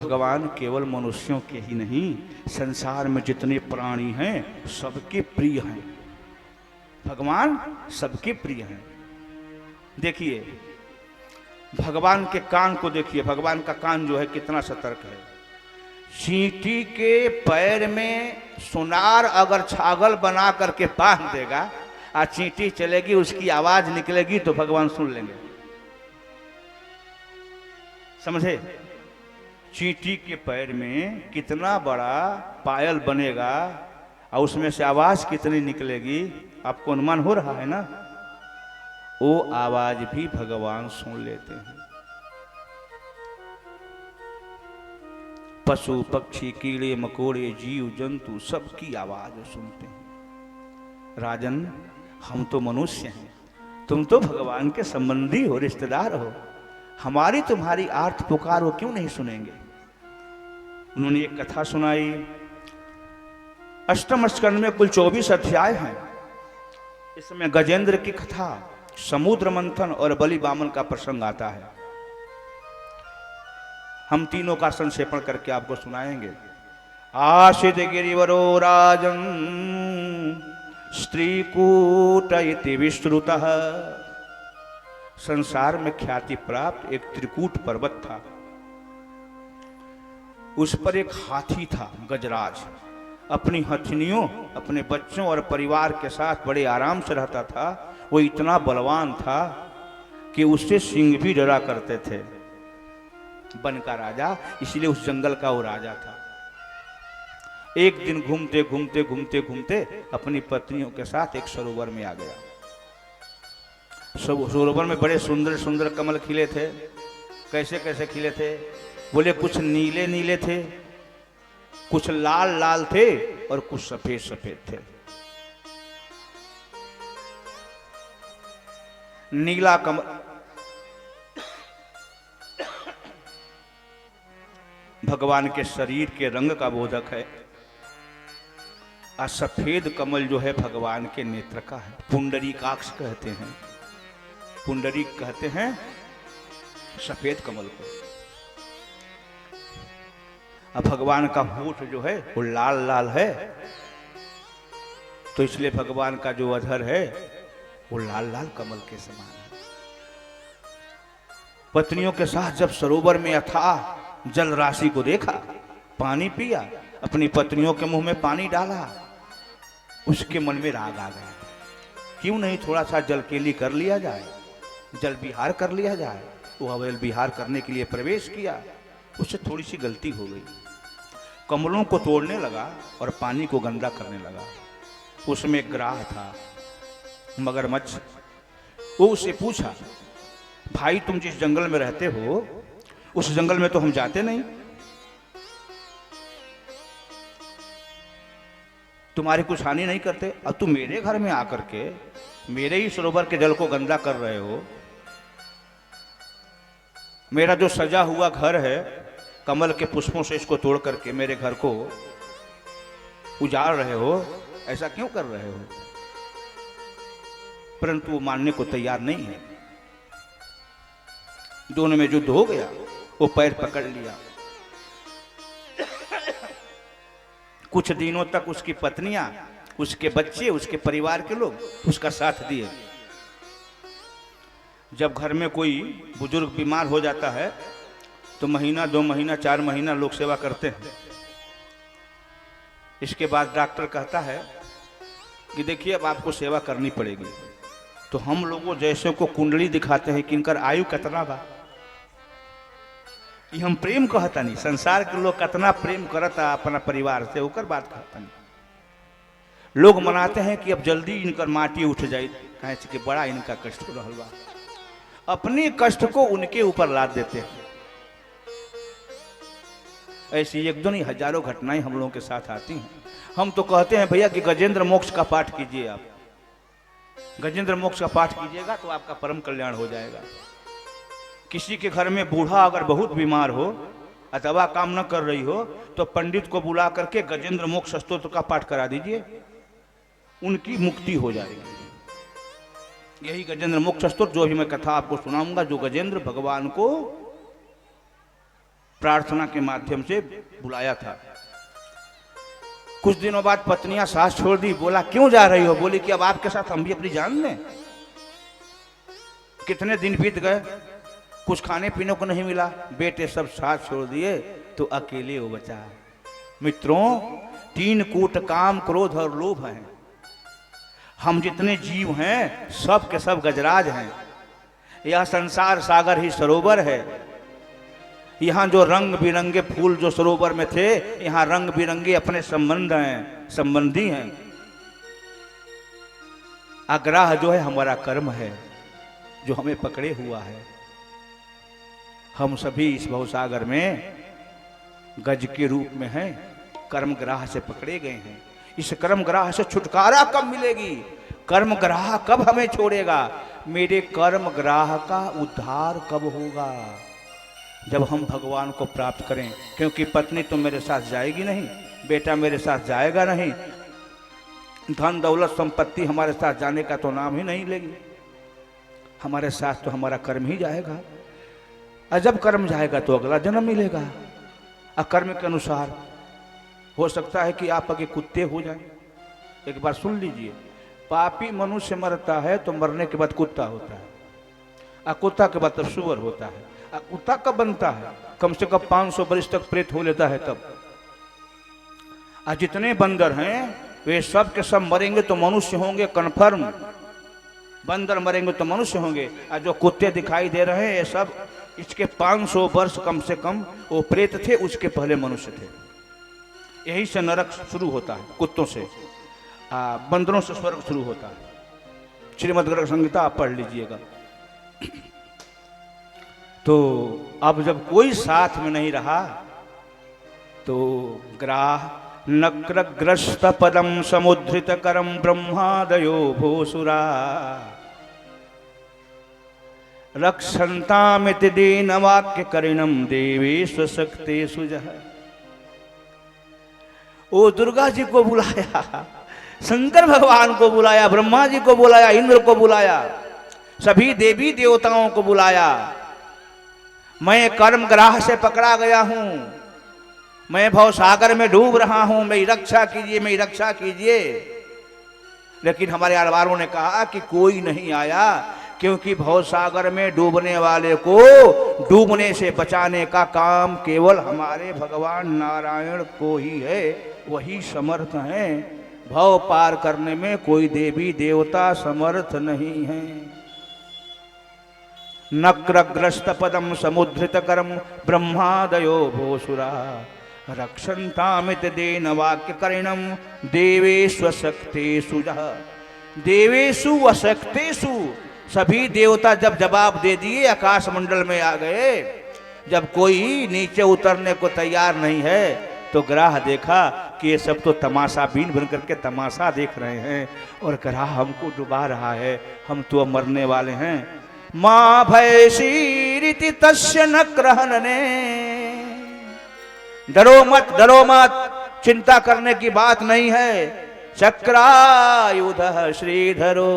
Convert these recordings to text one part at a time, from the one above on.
भगवान केवल मनुष्यों के ही नहीं, संसार में जितने प्राणी हैं सबके प्रिय हैं। भगवान सबके प्रिय हैं। देखिए भगवान के कान को देखिए, भगवान का कान जो है कितना सतर्क है। चींटी के पैर में सुनार अगर छागल बना करके बांध देगा और चींटी चलेगी, उसकी आवाज निकलेगी तो भगवान सुन लेंगे। समझे? चींटी के पैर में कितना बड़ा पायल बनेगा और उसमें से आवाज कितनी निकलेगी, आपको अनुमान हो रहा है ना? वो आवाज भी भगवान सुन लेते हैं। पशु पक्षी कीड़े मकोड़े जीव जंतु सबकी आवाज सुनते हैं। राजन, हम तो मनुष्य हैं, तुम तो भगवान के संबंधी हो, रिश्तेदार हो, हमारी तुम्हारी आर्त पुकार वो क्यों नहीं सुनेंगे? उन्होंने एक कथा सुनाई। अष्टम स्कंद में कुल 24 अध्याय हैं। इसमें गजेंद्र की कथा, समुद्र मंथन और बलि वामन का प्रसंग आता है। हम तीनों का संक्षेपण करके आपको सुनाएंगे। आशित गिरिवरो राजन स्त्रीकूट इति विश्रुतः। संसार में ख्याति प्राप्त एक त्रिकूट पर्वत था। उस पर एक हाथी था, गजराज। अपनी हथिनियों, अपने बच्चों और परिवार के साथ बड़े आराम से रहता था। वो इतना बलवान था कि उससे सिंह भी डरा करते थे। वन का राजा, इसलिए उस जंगल का वो राजा था। एक दिन घूमते घूमते घूमते घूमते अपनी पत्नियों के साथ एक सरोवर में आ गया। सरोवर में बड़े सुंदर सुंदर कमल खिले थे। कैसे कैसे खिले थे? बोले कुछ नीले नीले थे, कुछ लाल लाल थे और कुछ सफेद सफेद थे। नीला कमल भगवान के शरीर के रंग का बोधक है और सफेद कमल जो है भगवान के नेत्र का है। पुंडरीकाक्ष कहते हैं, पुंडरीक कहते हैं सफेद कमल को। अब भगवान का होठ जो है वो लाल लाल है, तो इसलिए भगवान का जो अधर है वो लाल लाल कमल के समान है। पत्नियों के साथ जब सरोवर में अथाह जल राशि को देखा, पानी पिया, अपनी पत्नियों के मुंह में पानी डाला, उसके मन में राग आ गया। क्यों नहीं थोड़ा सा जल केली कर लिया जाए, जल विहार कर लिया जाए। वो अवैल विहार करने के लिए प्रवेश किया, उससे थोड़ी सी गलती हो गई। कमलों को तोड़ने लगा और पानी को गंदा करने लगा। उसमें एक ग्राह था, मगरमच्छ। वो उससे पूछा, भाई तुम जिस जंगल में रहते हो उस जंगल में तो हम जाते नहीं, तुम्हारी कुछ हानि नहीं करते, अब तुम मेरे घर में आकर के मेरे ही सरोवर के जल को गंदा कर रहे हो। मेरा जो सजा हुआ घर है कमल के पुष्पों से, इसको तोड़ करके मेरे घर को उजाड़ रहे हो, ऐसा क्यों कर रहे हो? परंतु वो मानने को तैयार नहीं है। दोनों में युद्ध हो गया। वो पैर पकड़ लिया। कुछ दिनों तक उसकी पत्नियां, उसके बच्चे, उसके परिवार के लोग उसका साथ दिए। जब घर में कोई बुजुर्ग बीमार हो जाता है तो महीना 2 महीना 4 महीना लोग सेवा करते हैं। इसके बाद डॉक्टर कहता है कि देखिए अब आपको सेवा करनी पड़ेगी। तो हम लोगों जैसे को कुंडली दिखाते हैं कि इनकर आयु कितना बा। ये हम प्रेम कहता नहीं, संसार के लोग कितना प्रेम करता अपना परिवार से, होकर बात कहता नहीं। लोग मनाते हैं कि अब जल्दी इनकर माटी उठ जाए, कहे कि बड़ा इनका कष्ट हो रहा बा। अपने कष्ट को उनके ऊपर लाद देते हैं। ऐसी एक दो नहीं, हजारों घटनाएं हम लोगों के साथ आती हैं। हम तो कहते हैं भैया कि गजेंद्र मोक्ष का पाठ कीजिए। आप गजेंद्र मोक्ष का पाठ कीजिएगा तो आपका परम कल्याण हो जाएगा। किसी के घर में बूढ़ा अगर बहुत बीमार हो, दवा काम न कर रही हो, तो पंडित को बुला करके गजेंद्र मोक्ष स्तोत्र का पाठ करा दीजिए, उनकी मुक्ति हो जाएगी। यही गजेंद्र मोक्ष स्तोत्र जो भी मैं कथा आपको सुनाऊंगा, जो गजेंद्र भगवान को प्रार्थना के माध्यम से बुलाया था। कुछ दिनों बाद पत्नियां सास छोड़ दी। बोला क्यों जा रही हो? बोली कि अब आपके साथ हम भी अपनी जान लें। कितने दिन बीत गए, कुछ खाने पीने को नहीं मिला, बेटे सब साथ छोड़ दिए तो अकेले वो बचा। मित्रों, 3 कूट काम, क्रोध और लोभ हैं। हम जितने जीव हैं सब के सब गजराज हैं। यह संसार सागर ही सरोवर है। यहाँ जो रंग बिरंगे फूल जो सरोवर में थे, यहाँ रंग बिरंगे अपने संबंध हैं, संबंधी हैं। आग्रह जो है हमारा कर्म है जो हमें पकड़े हुआ है। हम सभी इस भवसागर में गज के रूप में हैं, कर्म ग्राह से पकड़े गए हैं। इस कर्म ग्राह से छुटकारा कब मिलेगी? कर्म ग्राह कब हमें छोड़ेगा? मेरे कर्म ग्राह का उद्धार कब होगा? जब हम भगवान को प्राप्त करें। क्योंकि पत्नी तो मेरे साथ जाएगी नहीं, बेटा मेरे साथ जाएगा नहीं, धन दौलत संपत्ति हमारे साथ जाने का तो नाम ही नहीं लेगी। हमारे साथ तो हमारा कर्म ही जाएगा। और जब कर्म जाएगा तो अगला जन्म मिलेगा। और कर्म के अनुसार हो सकता है कि आप आगे कुत्ते हो जाएं। एक बार सुन लीजिए, पापी मनुष्य मरता है तो मरने के बाद कुत्ता होता है, और कुत्ता के बाद तब सुअर होता है। और कुत्ता कब बनता है? कम से कम 500 वर्ष तक प्रेत हो लेता है तब। और जितने बंदर हैं वे सब के सब मरेंगे तो मनुष्य होंगे, कन्फर्म। बंदर मरेंगे तो मनुष्य होंगे। और जो कुत्ते दिखाई दे रहे हैं ये सब इसके 500 वर्ष कम से कम वो प्रेत थे, उसके पहले मनुष्य थे। यही से नरक शुरू होता है, कुत्तों से। बंदरों से स्वर्ग शुरू होता है। श्रीमद् ग्रंथ संहिता आप पढ़ लीजिएगा। तो अब जब कोई साथ में नहीं रहा तो ग्राह नक्रग्रस्त पदम समुद्धृत करम ब्रह्मादयो भूसुरा रक्षन्तामिति दीन वाक्य करिणम देवी स्वशक्ति सुजह। ओ दुर्गा जी को बुलाया, शंकर भगवान को बुलाया, ब्रह्मा जी को बुलाया, इंद्र को बुलाया, सभी देवी देवताओं को बुलाया। मैं कर्म ग्राह से पकड़ा गया हूं, मैं भवसागर में डूब रहा हूं, मेरी रक्षा कीजिए, मेरी रक्षा कीजिए। लेकिन हमारे अरबारों ने कहा कि कोई नहीं आया, क्योंकि भवसागर में डूबने वाले को डूबने से बचाने का काम केवल हमारे भगवान नारायण को ही है। वही समर्थ हैं। भव पार करने में कोई देवी देवता समर्थ नहीं है। नक्रग्रस्त पदम समुद्धृत करम ब्रह्मादयो भोसुरा रक्षन्तामित देन वाक्य करिणम देवेषु शक्तिषु। देवेषु व शक्तिषु, सभी देवता जब जवाब दे दिए, आकाश मंडल में आ गए। जब कोई नीचे उतरने को तैयार नहीं है तो ग्राह देखा कि ये सब तो तमाशा बीन बन करके तमाशा देख रहे हैं और ग्राह हमको डुबा रहा है, हम तो मरने वाले हैं। मां भयशीरिति तस्य नक्रहनने, डरो मत, डरो मत, चिंता करने की बात नहीं है। चक्रायुध श्रीधरो,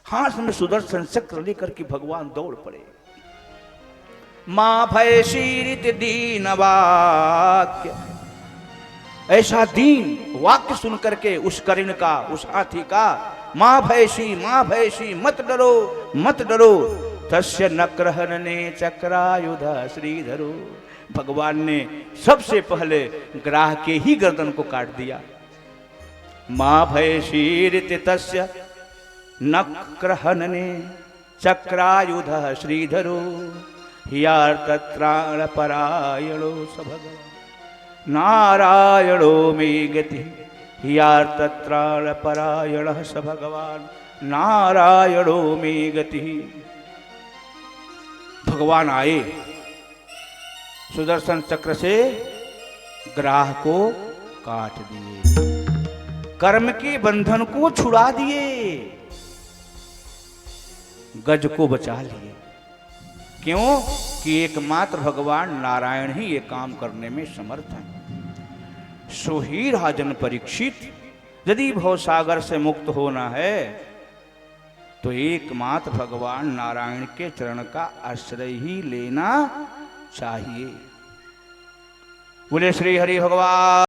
हाथ में सुदर्शन चक्र लेकर के भगवान दौड़ पड़े। मां भयशीरिति दीन वाक्य, ऐसा दीन वाक्य सुन करके उस कर्ण का, उस हाथी का, मां भयशी, मां भयशी, मत डरो, मत डरो। तस्य नक्रहनने चक्रायुध श्रीधरो, भगवान ने सबसे पहले ग्राह के ही गर्दन को काट दिया। मां भयशीरिति तस्य नक्रहनने चक्रायुध श्रीधरो ह्यार्तत्राण परायणो स भगवान् नारायणो मे गति। ह्यार्तत्राण परायणः स भगवान् नारायणो मे गति। भगवान आए, सुदर्शन चक्र से ग्राह को काट दिए, कर्म के बंधन को छुड़ा दिए, गज को बचा लिए। क्यों? कि एकमात्र भगवान नारायण ही ये काम करने में समर्थ है। सो ही राजन परीक्षित, यदि भवसागर से मुक्त होना है तो एकमात्र भगवान नारायण के चरण का आश्रय ही लेना चाहिए। बोले श्री हरि भगवान।